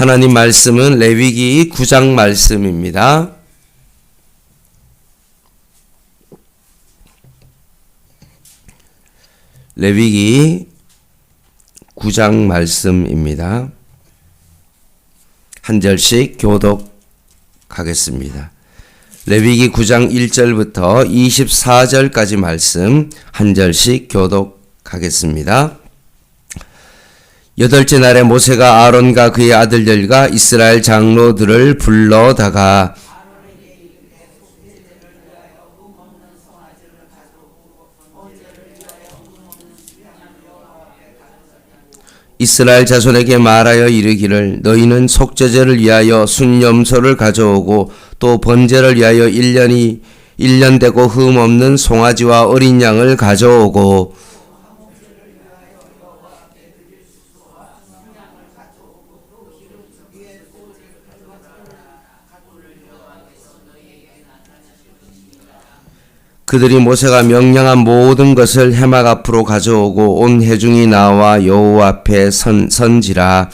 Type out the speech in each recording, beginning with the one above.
하나님 말씀은 레위기 9장 말씀입니다. 레위기 9장 말씀입니다. 한 절씩 교독하겠습니다. 레위기 9장 1절부터 24절까지 말씀 한 절씩 교독하겠습니다. 여덟째 날에 모세가 아론과 그의 아들들과 이스라엘 장로들을 불러다가 이스라엘 자손에게 말하여 이르기를 너희는 속죄제를 위하여 순염소를 가져오고 또 번제를 위하여 1년 되고 흠 없는 송아지와 어린 양을 가져오고 그들이 모세가 명령한 모든 것을 해막 앞으로 가져오고 온 회중이 나와 여호와 앞에 선지라.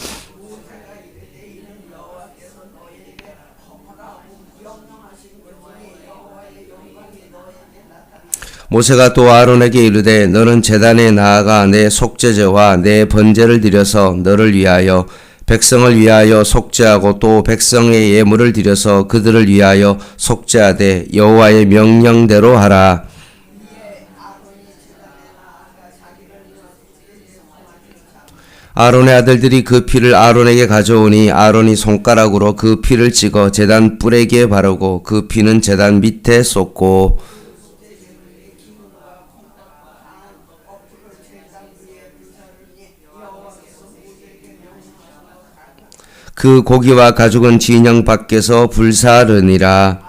모세가 또 아론에게 이르되 너는 제단에 나아가 내 속죄제와 내 번제를 드려서 너를 위하여 백성을 위하여 속죄하고 또 백성의 예물을 드려서 그들을 위하여 속죄하되 여호와의 명령대로 하라. 아론의 아들들이 그 피를 아론에게 가져오니 아론이 손가락으로 그 피를 찍어 제단 뿔에게 바르고 그 피는 제단 밑에 쏟고 그 고기와 가죽은 진영 밖에서 불사르니라.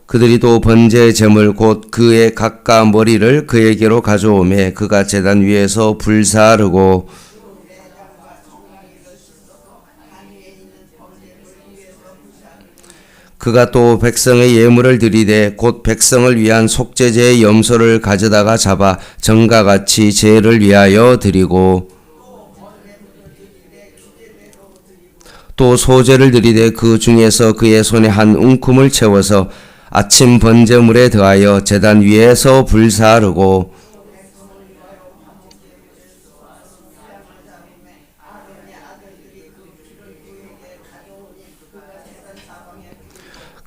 그들이 또 번제의 제물 곧 그의 각과 머리를 그에게로 가져오매 그가 제단 위에서 불사르고 그가 또 백성의 예물을 드리되 곧 백성을 위한 속죄제의 염소를 가져다가 잡아 전과 같이 제를 위하여 드리고 또 소제를 드리되 그 중에서 그의 손에 한 웅큼을 채워서 아침 번제물에 더하여 제단 위에서 불사르고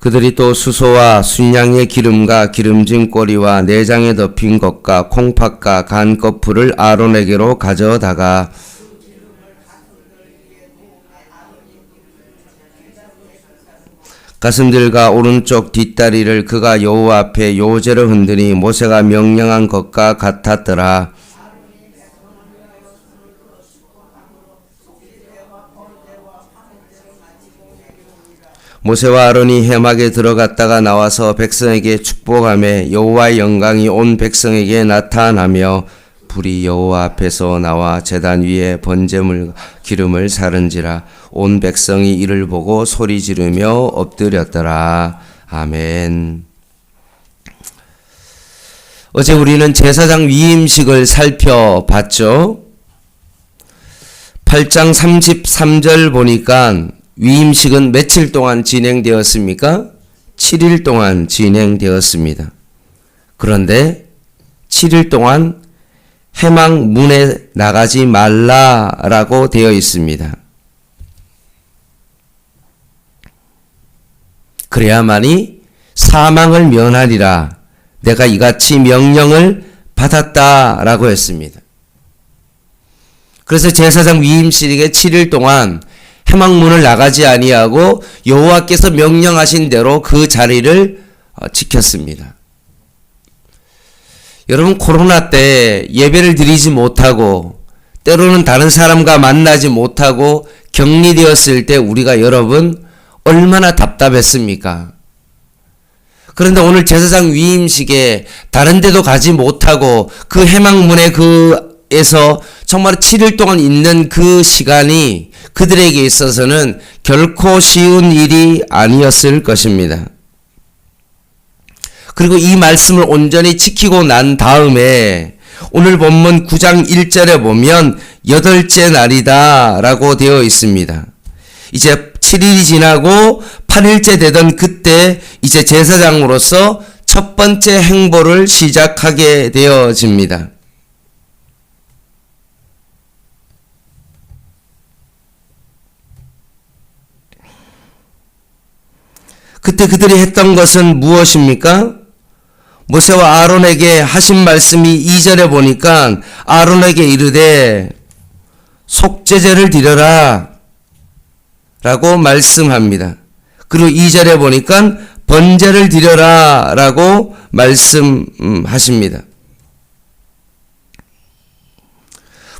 그들이 또 수소와 순양의 기름과 기름진 꼬리와 내장에 덮인 것과 콩팥과 간 거풀을 아론에게로 가져다가 가슴들과 오른쪽 뒷다리를 그가 여호와 앞에 요제로 흔드니 모세가 명령한 것과 같았더라. 모세와 아론이 해막에 들어갔다가 나와서 백성에게 축복하며 여호와의 영광이 온 백성에게 나타나며 불이 여호와 앞에서 나와 제단 위에 번제물 기름을 사른지라. 온 백성이 이를 보고 소리 지르며 엎드렸더라. 아멘. 어제 우리는 제사장 위임식을 살펴봤죠. 8장 33절 보니까 위임식은 며칠 동안 진행되었습니까? 7일 동안 진행되었습니다. 그런데 7일 동안 해막 문에 나가지 말라라고 되어 있습니다. 그래야만이 사망을 면하리라. 내가 이같이 명령을 받았다라고 했습니다. 그래서 제사장 위임식의 7일 동안 해막문을 나가지 아니하고 여호와께서 명령하신 대로 그 자리를 지켰습니다. 여러분, 코로나 때 예배를 드리지 못하고 때로는 다른 사람과 만나지 못하고 격리되었을 때 우리가 여러분 얼마나 답답했습니까? 그런데 오늘 제사장 위임식에 다른 데도 가지 못하고 그 해막문에 에서 정말 7일 동안 있는 그 시간이 그들에게 있어서는 결코 쉬운 일이 아니었을 것입니다. 그리고 이 말씀을 온전히 지키고 난 다음에 오늘 본문 9장 1절에 보면 여덟째 날이다 라고 되어 있습니다. 이제 7일이 지나고 8일째 되던 그때 이제 제사장으로서 첫 번째 행보를 시작하게 되어집니다. 그때 그들이 했던 것은 무엇입니까? 모세와 아론에게 하신 말씀이 2절에 보니까 아론에게 이르되 속죄제를 드려라 라고 말씀합니다. 그리고 2절에 보니까 번제를 드려라 라고 말씀하십니다.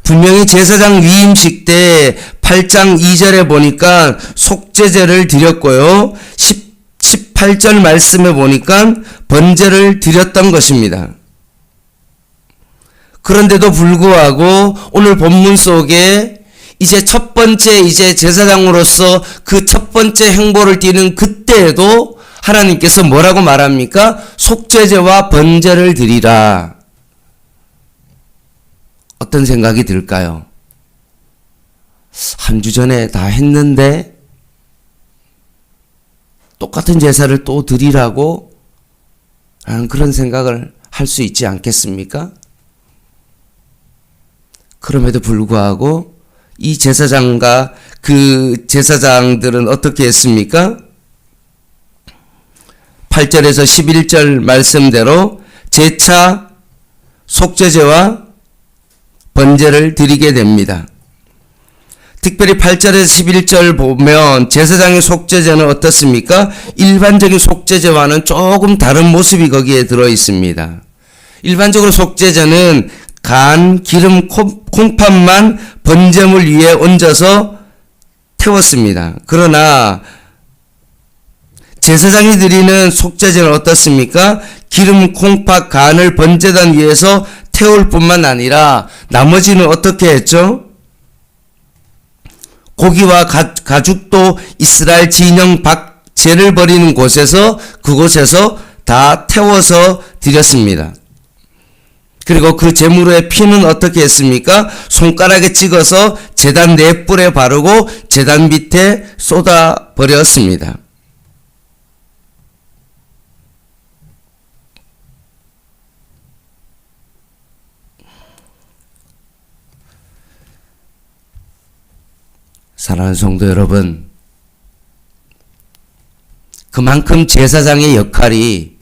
분명히 제사장 위임식 때 8장 2절에 보니까 속죄제를 드렸고요. 18절 말씀에 보니까 번제를 드렸던 것입니다. 그런데도 불구하고 오늘 본문 속에 이제 첫 번째 이제 제사장으로서 그 첫 번째 행보를 띠는 그때에도 하나님께서 뭐라고 말합니까? 속죄제와 번제를 드리라. 어떤 생각이 들까요? 한 주 전에 다 했는데 똑같은 제사를 또 드리라고 라는 그런 생각을 할 수 있지 않겠습니까? 그럼에도 불구하고 이 제사장과 그 제사장들은 어떻게 했습니까? 8절에서 11절 말씀대로 재차 속죄제와 번제를 드리게 됩니다. 특별히 8절에서 11절 보면 제사장의 속죄제는 어떻습니까? 일반적인 속죄제와는 조금 다른 모습이 거기에 들어 있습니다. 일반적으로 속죄제는 간, 기름, 콩팥만 번제물 위에 얹어서 태웠습니다. 그러나 제사장이 드리는 속죄제는 어떻습니까? 기름, 콩팥, 간을 번제단 위에서 태울 뿐만 아니라 나머지는 어떻게 했죠? 고기와 가죽도 이스라엘 진영 밖 제를 버리는 곳에서 그곳에서 다 태워서 드렸습니다. 그리고 그 제물의 피는 어떻게 했습니까? 손가락에 찍어서 제단 네 뿔에 바르고 제단 밑에 쏟아 버렸습니다. 사랑하는 성도 여러분, 그만큼 제사장의 역할이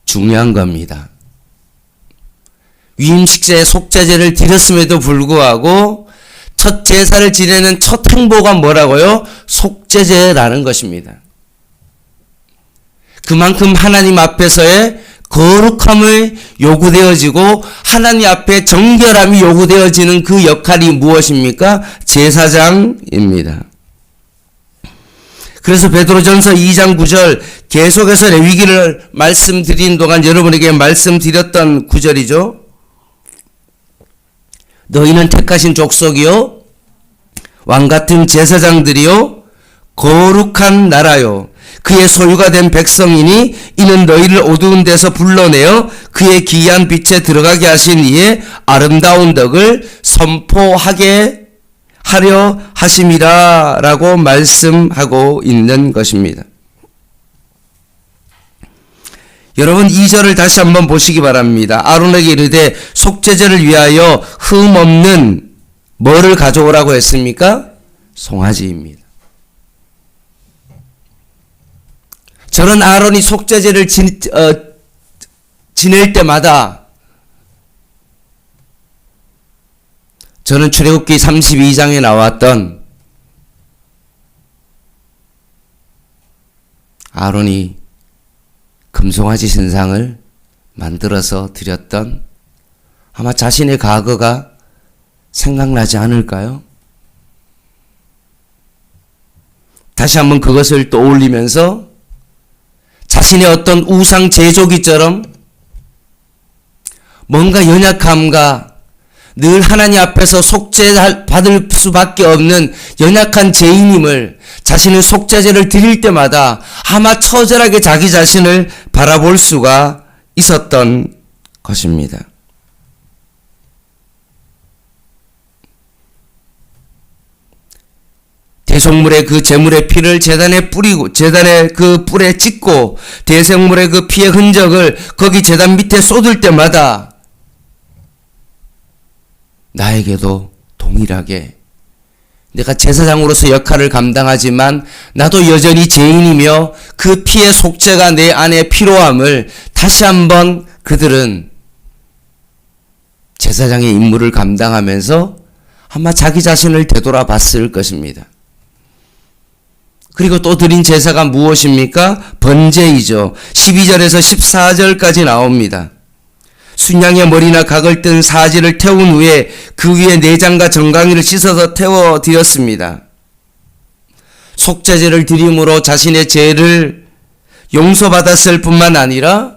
중요한 겁니다. 위임식제의 속죄제를 드렸음에도 불구하고 첫 제사를 지내는 첫 행보가 뭐라고요? 속죄제라는 것입니다. 그만큼 하나님 앞에서의 거룩함을 요구되어지고 하나님 앞에 정결함이 요구되어지는 그 역할이 무엇입니까? 제사장입니다. 그래서 베드로전서 2장 9절 계속해서 레위기를 말씀드린 동안 여러분에게 말씀드렸던 구절이죠. 너희는 택하신 족속이요 왕같은 제사장들이요 거룩한 나라요 그의 소유가 된 백성이니 이는 너희를 어두운 데서 불러내어 그의 기이한 빛에 들어가게 하신 이의 아름다운 덕을 선포하게 하려 하심이라 라고 말씀하고 있는 것입니다. 여러분 2절을 다시 한번 보시기 바랍니다. 아론에게 이르되 속죄제를 위하여 흠 없는 뭐를 가져오라고 했습니까? 송아지입니다. 저는 아론이 속죄제를 지낼 때마다 저는 출애굽기 32장에 나왔던 아론이 금송아지 신상을 만들어서 드렸던 아마 자신의 과거가 생각나지 않을까요? 다시 한번 그것을 떠올리면서 자신의 어떤 우상 제조기처럼 뭔가 연약함과 늘 하나님 앞에서 속죄받을 수밖에 없는 연약한 죄인임을 자신의 속죄제를 드릴 때마다 아마 처절하게 자기 자신을 바라볼 수가 있었던 것입니다. 대속물의 그 제물의 피를 제단에 뿌리고, 제단의 그 뿔에 찍고, 대속물의 그 피의 흔적을 거기 제단 밑에 쏟을 때마다 나에게도 동일하게 내가 제사장으로서 역할을 감당하지만 나도 여전히 죄인이며 그 피의 속죄가 내 안에 필요함을 다시 한번 그들은 제사장의 임무를 감당하면서 아마 자기 자신을 되돌아봤을 것입니다. 그리고 또 드린 제사가 무엇입니까? 번제이죠. 12절에서 14절까지 나옵니다. 순양의 머리나 각을 뜬 사지를 태운 후에 그 위에 내장과 정강이를 씻어서 태워 드렸습니다. 속죄제를 드림으로 자신의 죄를 용서받았을 뿐만 아니라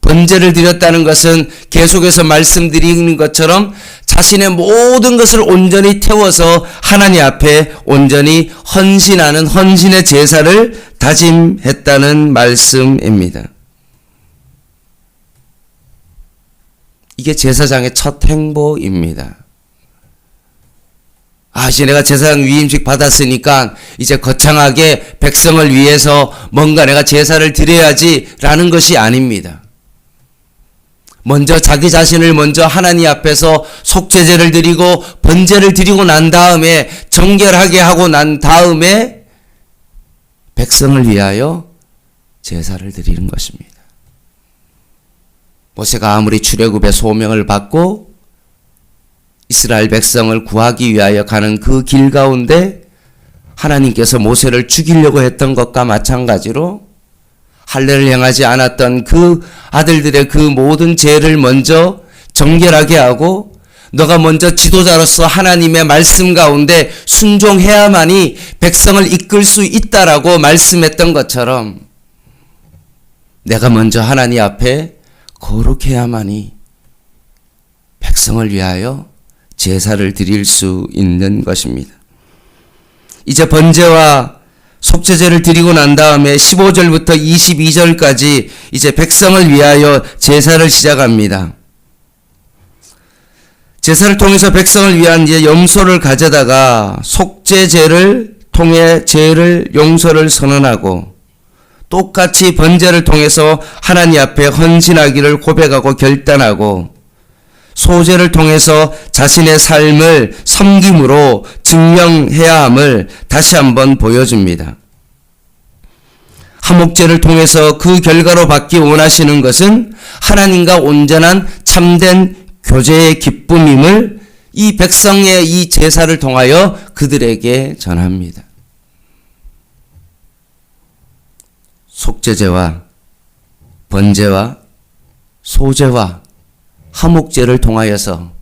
번제를 드렸다는 것은 계속해서 말씀드리는 것처럼 자신의 모든 것을 온전히 태워서 하나님 앞에 온전히 헌신하는 헌신의 제사를 다짐했다는 말씀입니다. 이게 제사장의 첫 행보입니다. 이제 내가 제사장 위임식 받았으니까 이제 거창하게 백성을 위해서 뭔가 내가 제사를 드려야지 라는 것이 아닙니다. 먼저 자기 자신을 먼저 하나님 앞에서 속죄제를 드리고 번제를 드리고 난 다음에 정결하게 하고 난 다음에 백성을 위하여 제사를 드리는 것입니다. 모세가 아무리 출애굽의 소명을 받고 이스라엘 백성을 구하기 위하여 가는 그 길 가운데 하나님께서 모세를 죽이려고 했던 것과 마찬가지로 할례를 행하지 않았던 그 아들들의 그 모든 죄를 먼저 정결하게 하고 너가 먼저 지도자로서 하나님의 말씀 가운데 순종해야만이 백성을 이끌 수 있다라고 말씀했던 것처럼 내가 먼저 하나님 앞에 거룩해야만이 백성을 위하여 제사를 드릴 수 있는 것입니다. 이제 번제와 속죄제를 드리고 난 다음에 15절부터 22절까지 이제 백성을 위하여 제사를 시작합니다. 제사를 통해서 백성을 위한 이제 염소를 가져다가 속죄제를 통해 죄를 용서를 선언하고 똑같이 번제를 통해서 하나님 앞에 헌신하기를 고백하고 결단하고 소제를 통해서 자신의 삶을 섬김으로 증명해야 함을 다시 한번 보여줍니다. 화목제를 통해서 그 결과로 받기 원하시는 것은 하나님과 온전한 참된 교제의 기쁨임을 이 백성의 이 제사를 통하여 그들에게 전합니다. 속죄제와 번제와 소제와 화목제를 통하여서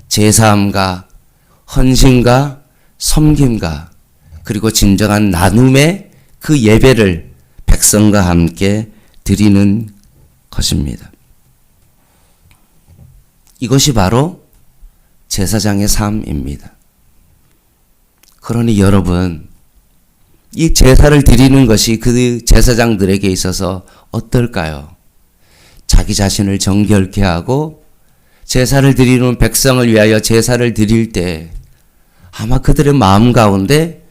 제사함과 헌신과 섬김과 그리고 진정한 나눔의 그 예배를 백성과 함께 드리는 것입니다. 이것이 바로 제사장의 삶입니다. 그러니 여러분, 이 제사를 드리는 것이 그 제사장들에게 있어서 어떨까요? 자기 자신을 정결케 하고 제사를 드리는 백성을 위하여 제사를 드릴 때 아마 그들의 마음 가운데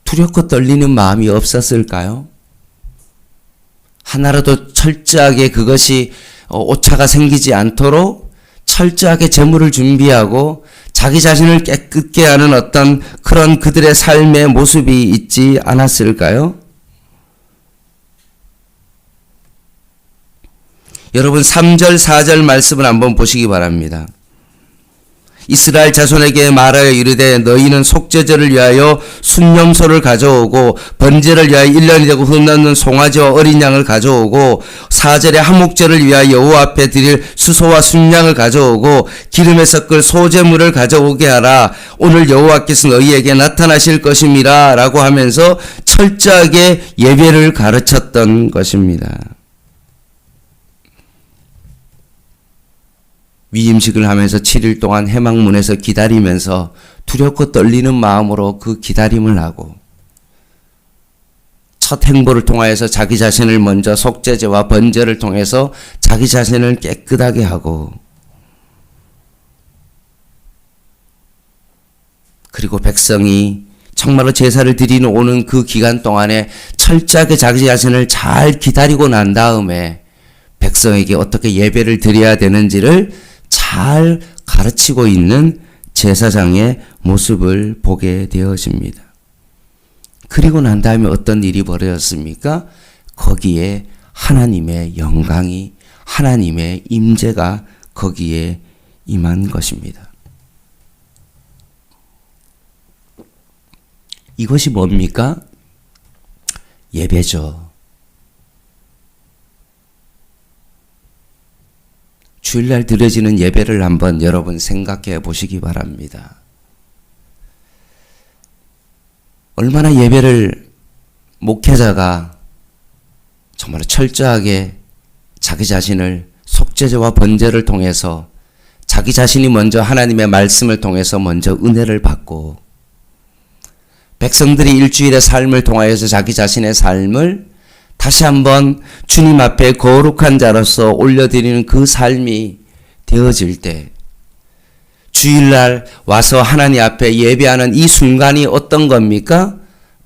두렵고 떨리는 마음이 없었을까요? 하나라도 철저하게 그것이 오차가 생기지 않도록 철저하게 제물을 준비하고 자기 자신을 깨끗게 하는 어떤 그런 그들의 삶의 모습이 있지 않았을까요? 여러분 3절 4절 말씀을 한번 보시기 바랍니다. 이스라엘 자손에게 말하여 이르되 너희는 속죄제를 위하여 순염소를 가져오고 번제를 위하여 1년이 되고 흠없는 송아지와 어린 양을 가져오고 4절에 화목제를 위하여 여호와 앞에 드릴 수소와 순양을 가져오고 기름에 섞을 소제물을 가져오게 하라. 오늘 여호와께서 너희에게 나타나실 것임이라 라고 하면서 철저하게 예배를 가르쳤던 것입니다. 위임식을 하면서 7일 동안 회막문에서 기다리면서 두렵고 떨리는 마음으로 그 기다림을 하고 첫 행보를 통하여서 자기 자신을 먼저 속죄제와 번제를 통해서 자기 자신을 깨끗하게 하고 그리고 백성이 정말로 제사를 드리는 오는 그 기간 동안에 철저하게 자기 자신을 잘 기다리고 난 다음에 백성에게 어떻게 예배를 드려야 되는지를 잘 가르치고 있는 제사장의 모습을 보게 되어집니다. 그리고 난 다음에 어떤 일이 벌어졌습니까? 거기에 하나님의 영광이, 하나님의 임재가 거기에 임한 것입니다. 이것이 뭡니까? 예배죠. 주일날 드려지는 예배를 한번 여러분 생각해 보시기 바랍니다. 얼마나 예배를 목회자가 정말 철저하게 자기 자신을 속죄제와 번제를 통해서 자기 자신이 먼저 하나님의 말씀을 통해서 먼저 은혜를 받고 백성들이 일주일의 삶을 통하여서 자기 자신의 삶을 다시 한번 주님 앞에 거룩한 자로서 올려드리는 그 삶이 되어질 때 주일날 와서 하나님 앞에 예배하는 이 순간이 어떤 겁니까?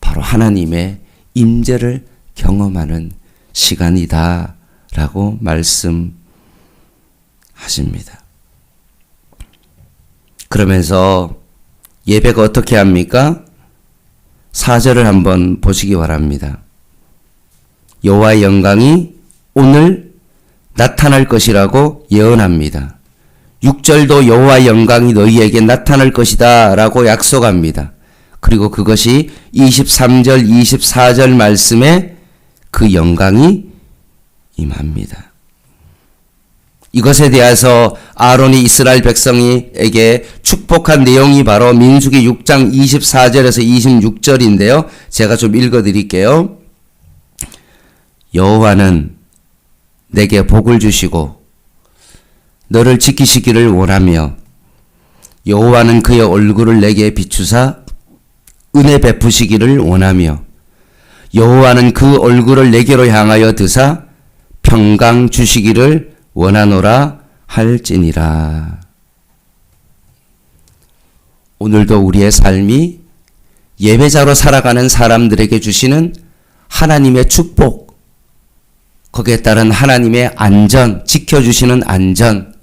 바로 하나님의 임재를 경험하는 시간이다 라고 말씀하십니다. 그러면서 예배가 어떻게 합니까? 4절을 한번 보시기 바랍니다. 여호와의 영광이 오늘 나타날 것이라고 예언합니다. 6절도 여호와의 영광이 너희에게 나타날 것이다 라고 약속합니다. 그리고 그것이 23절, 24절 말씀에 그 영광이 임합니다. 이것에 대해서 아론이 이스라엘 백성에게 축복한 내용이 바로 민수기 6장 24절에서 26절인데요. 제가 좀 읽어드릴게요. 여호와는 내게 복을 주시고 너를 지키시기를 원하며 여호와는 그의 얼굴을 내게 비추사 은혜 베푸시기를 원하며 여호와는 그 얼굴을 내게로 향하여 드사 평강 주시기를 원하노라 할지니라. 오늘도 우리의 삶이 예배자로 살아가는 사람들에게 주시는 하나님의 축복, 거기에 따른 하나님의 안전, 지켜주시는 안전,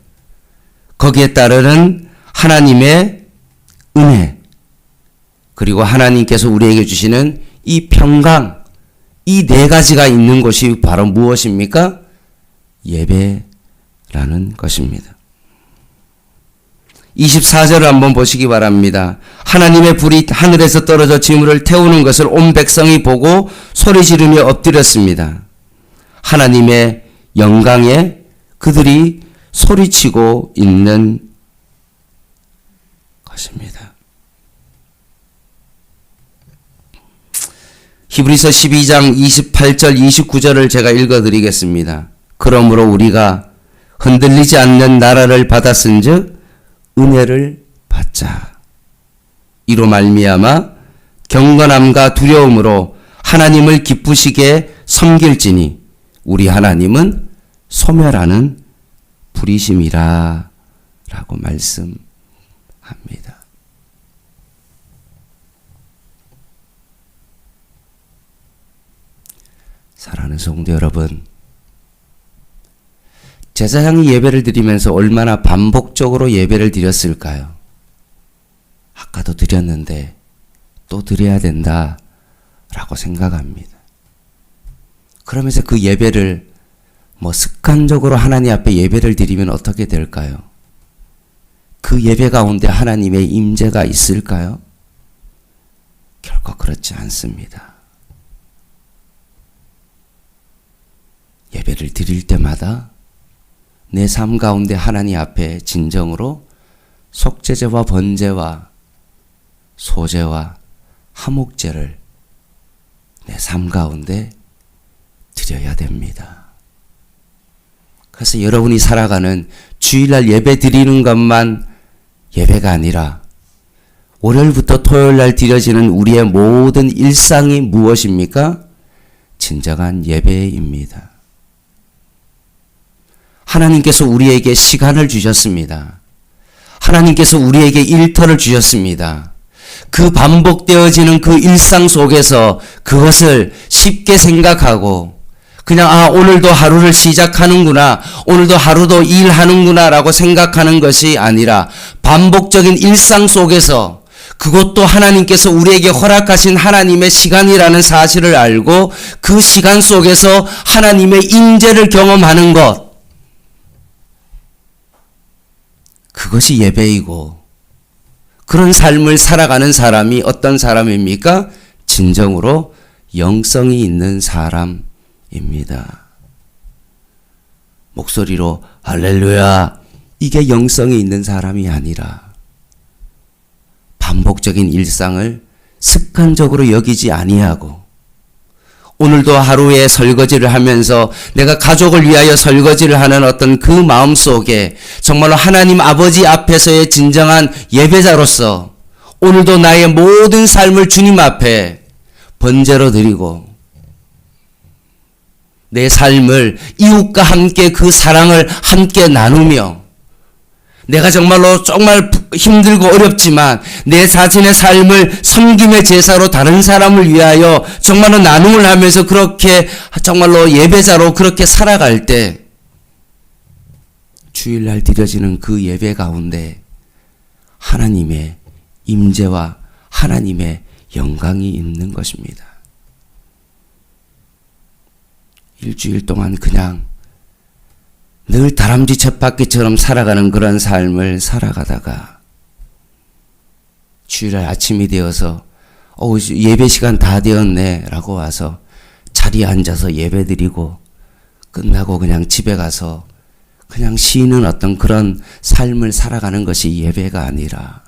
거기에 따르는 하나님의 은혜, 그리고 하나님께서 우리에게 주시는 이 평강, 이 네 가지가 있는 것이 바로 무엇입니까? 예배라는 것입니다. 24절을 한번 보시기 바랍니다. 하나님의 불이 하늘에서 떨어져 지물을 태우는 것을 온 백성이 보고 소리 지르며 엎드렸습니다. 하나님의 영광에 그들이 소리치고 있는 것입니다. 히브리서 12장 28절 29절을 제가 읽어드리겠습니다. 그러므로 우리가 흔들리지 않는 나라를 받았은즉 은혜를 받자. 이로 말미암아 경건함과 두려움으로 하나님을 기쁘시게 섬길지니 우리 하나님은 소멸하는 불이심이라 라고 말씀합니다. 사랑하는 성도 여러분, 제사장이 예배를 드리면서 얼마나 반복적으로 예배를 드렸을까요? 아까도 드렸는데 또 드려야 된다 라고 생각합니다. 그러면서 그 예배를 습관적으로 하나님 앞에 예배를 드리면 어떻게 될까요? 그 예배 가운데 하나님의 임재가 있을까요? 결코 그렇지 않습니다. 예배를 드릴 때마다 내 삶 가운데 하나님 앞에 진정으로 속죄제와 번제와 소제와 화목제를 내 삶 가운데 드려야 됩니다. 그래서 여러분이 살아가는 주일날 예배 드리는 것만 예배가 아니라 월요일부터 토요일날 드려지는 우리의 모든 일상이 무엇입니까? 진정한 예배입니다. 하나님께서 우리에게 시간을 주셨습니다. 하나님께서 우리에게 일터를 주셨습니다. 그 반복되어지는 그 일상 속에서 그것을 쉽게 생각하고 그냥 오늘도 하루를 시작하는구나, 오늘도 하루도 일하는구나 라고 생각하는 것이 아니라 반복적인 일상 속에서 그것도 하나님께서 우리에게 허락하신 하나님의 시간이라는 사실을 알고 그 시간 속에서 하나님의 임재를 경험하는 것, 그것이 예배이고, 그런 삶을 살아가는 사람이 어떤 사람입니까? 진정으로 영성이 있는 사람입니다. 목소리로 할렐루야, 이게 영성이 있는 사람이 아니라 반복적인 일상을 습관적으로 여기지 아니하고, 오늘도 하루에 설거지를 하면서 내가 가족을 위하여 설거지를 하는 어떤 그 마음 속에 정말로 하나님 아버지 앞에서의 진정한 예배자로서 오늘도 나의 모든 삶을 주님 앞에 번제로 드리고 내 삶을 이웃과 함께 그 사랑을 함께 나누며 내가 정말 힘들고 어렵지만 내 자신의 삶을 섬김의 제사로 다른 사람을 위하여 정말로 나눔을 하면서 그렇게 정말로 예배자로 그렇게 살아갈 때 주일날 드려지는 그 예배 가운데 하나님의 임재와 하나님의 영광이 있는 것입니다. 일주일 동안 그냥 늘 다람쥐 쳇바퀴처럼 살아가는 그런 삶을 살아가다가 주일날 아침이 되어서 예배 시간 다 되었네 라고 와서 자리에 앉아서 예배 드리고 끝나고 그냥 집에 가서 그냥 쉬는 어떤 그런 삶을 살아가는 것이 예배가 아니라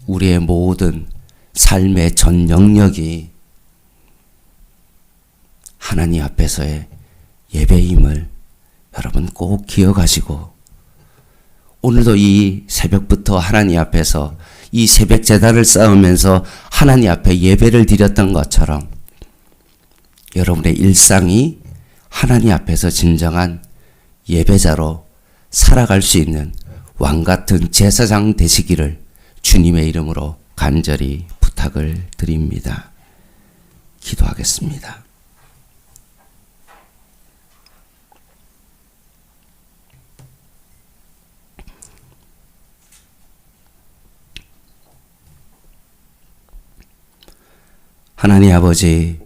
우리의 모든 삶의 전 영역이 하나님 앞에서의 예배임을 여러분 꼭 기억하시고, 오늘도 이 새벽부터 하나님 앞에서 이 새벽 제단을 쌓으면서 하나님 앞에 예배를 드렸던 것처럼 여러분의 일상이 하나님 앞에서 진정한 예배자로 살아갈 수 있는 왕같은 제사장 되시기를 주님의 이름으로 간절히 부탁을 드립니다. 기도하겠습니다. 하나님 아버지,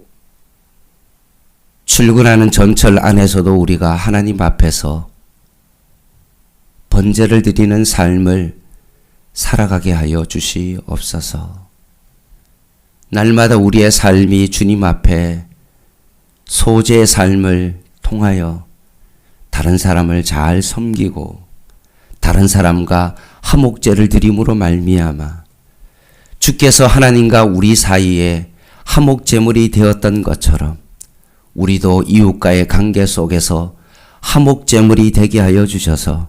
출근하는 전철 안에서도 우리가 하나님 앞에서 번제를 드리는 삶을 살아가게 하여 주시옵소서. 날마다 우리의 삶이 주님 앞에 소재의 삶을 통하여 다른 사람을 잘 섬기고 다른 사람과 화목제를 드림으로 말미암아 주께서 하나님과 우리 사이에 화목제물이 되었던 것처럼 우리도 이웃과의 관계 속에서 화목제물이 되게 하여 주셔서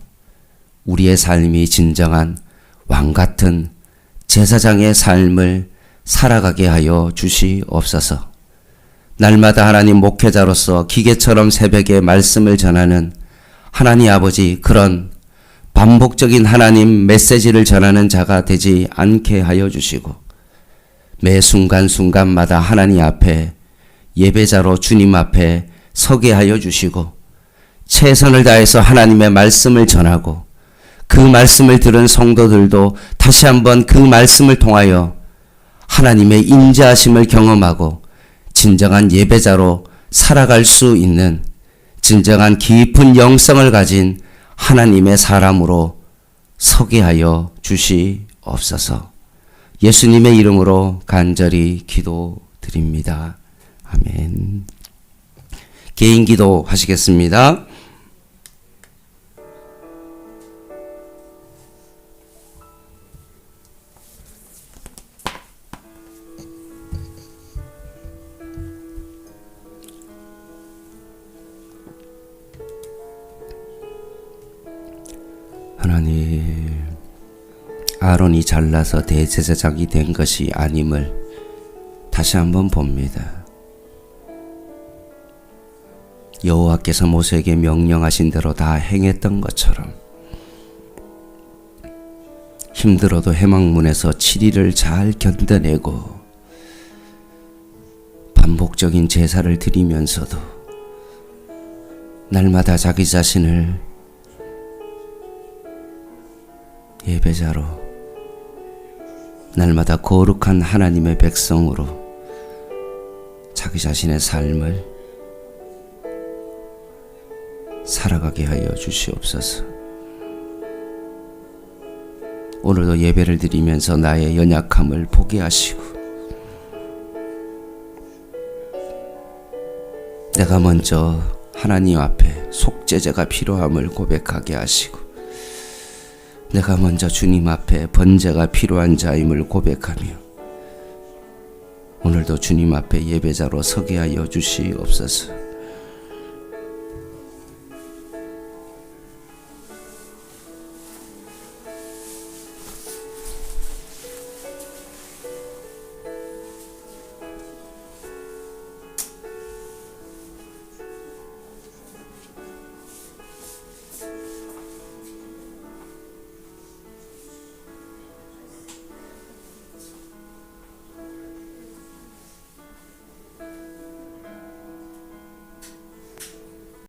우리의 삶이 진정한 왕같은 제사장의 삶을 살아가게 하여 주시옵소서. 날마다 하나님 목회자로서 기계처럼 새벽에 말씀을 전하는 하나님 아버지, 그런 반복적인 하나님 메시지를 전하는 자가 되지 않게 하여 주시고, 매 순간순간마다 하나님 앞에 예배자로 주님 앞에 서게 하여 주시고 최선을 다해서 하나님의 말씀을 전하고 그 말씀을 들은 성도들도 다시 한번 그 말씀을 통하여 하나님의 인자하심을 경험하고 진정한 예배자로 살아갈 수 있는 진정한 깊은 영성을 가진 하나님의 사람으로 서게 하여 주시옵소서. 예수님의 이름으로 간절히 기도드립니다. 아멘. 개인 기도 하시겠습니다. 하나님, 아론이 잘나서 대제사장이 된 것이 아님을 다시 한번 봅니다. 여호와께서 모세에게 명령하신 대로 다 행했던 것처럼 힘들어도 해막문에서 7일을 잘 견뎌내고 반복적인 제사를 드리면서도 날마다 자기 자신을 예배자로, 날마다 거룩한 하나님의 백성으로 자기 자신의 삶을 살아가게 하여 주시옵소서. 오늘도 예배를 드리면서 나의 연약함을 보게 하시고, 내가 먼저 하나님 앞에 속죄제가 필요함을 고백하게 하시고, 내가 먼저 주님 앞에 번제가 필요한 자임을 고백하며 오늘도 주님 앞에 예배자로 서게 하여 주시옵소서.